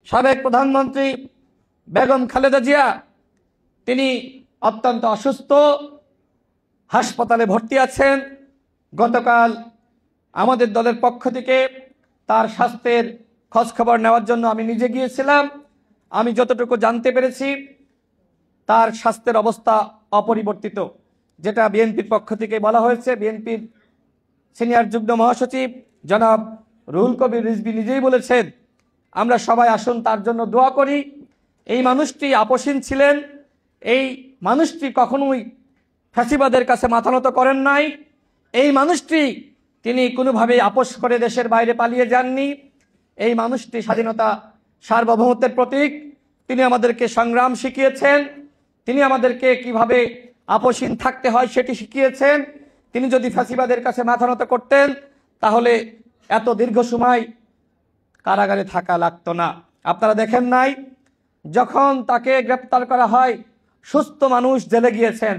সাবেক প্রধানমন্ত্রী বেগম খালেদা জিয়া তিনি অত্যন্ত অসুস্থ, হাসপাতালে ভর্তি আছেন। গতকাল আমাদের দলের পক্ষ থেকে তার স্বাস্থ্যের খোঁজখবর নেওয়ার জন্য আমি নিজে গিয়েছিলাম। আমি যতটুকু জানতে পেরেছি তার স্বাস্থ্যের অবস্থা অপরিবর্তিত, যেটা বিএনপির পক্ষ থেকে বলা হয়েছে। বিএনপির সিনিয়র যুগ্ম মহাসচিব জনাব রুহুল কবির রিজভী নিজেই বলেছেন, আমরা সবাই আসুন তার জন্য দোয়া করি। এই মানুষটি আপোষহীন ছিলেন, এই মানুষটি কখনোই ফ্যাসিবাদের কাছে মাথা নত করেন নাই। এই মানুষটি তিনি কোনোভাবেই আপোষ করে দেশের বাইরে পালিয়ে যাননি। এই মানুষটি স্বাধীনতা সার্বভৌমত্বের প্রতীক। তিনি আমাদেরকে সংগ্রাম শিখিয়েছেন, তিনি আমাদেরকে কিভাবে আপোষহীন থাকতে হয় সেটি শিখিয়েছেন। তিনি যদি ফ্যাসিবাদের কাছে মাথা নত করতেন তাহলে এত দীর্ঘ সময় কারাগারে থাকা লাগতো না। আপনারা দেখেন নাই, যখন তাকে গ্রেপ্তার করা হয় সুস্থ মানুষ জেলে গিয়েছেন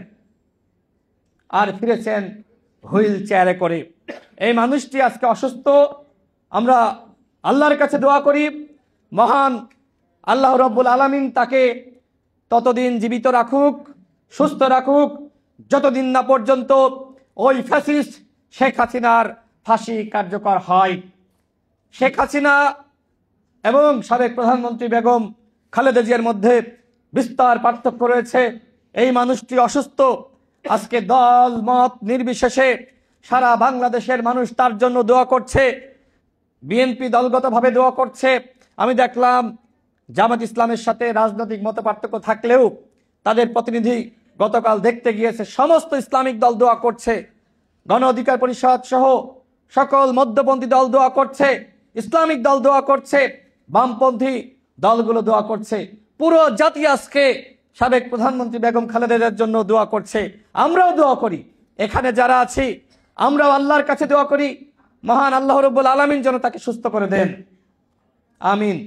আর ফিরেছেন হুইল চেয়ারে করে। এই মানুষটি আজকে অসুস্থ। আমরা আল্লাহর কাছে দোয়া করি, মহান আল্লাহ রব্বুল আলামিন তাকে ততদিন জীবিত রাখুক, সুস্থ রাখুক, যতদিন না পর্যন্ত ওই ফ্যাসিস্ট শেখ হাসিনার ফাঁসি কার্যকর হয়। শেখ হাসিনা এবং সাবেক প্রধানমন্ত্রী বেগম খালেদা জিয়ার মধ্যে বিস্তর পার্থক্য রয়েছে। এই মানুষটি অসুস্থ। আজকে দল মত নির্বিশেষে সারা বাংলাদেশের মানুষ তার জন্য দোয়া করছে। বিএনপি দলগতভাবে দোয়া করছে। আমি দেখলাম জামাত ইসলামের সাথে রাজনৈতিক মতপার্থক্য থাকলেও তাদের প্রতিনিধি গতকাল দেখতে গিয়েছে, সমস্ত ইসলামিক দল দোয়া করছে। গণ অধিকার পরিষদ সহ সকল মধ্যপন্থী দল দোয়া করছে, ইসলামিক দল দোয়া করছে, বামপন্থী দলগুলো দোয়া করছে। পুরো জাতি আজকে সাবেক প্রধানমন্ত্রী বেগম খালেদা জিয়ার জন্য দোয়া করছে। আমরাও দোয়া করি, এখানে যারা আছি আমরাও আল্লাহর কাছে দোয়া করি, মহান আল্লাহ রাব্বুল আলামিন যেন তাকে সুস্থ করে দেন। আমিন।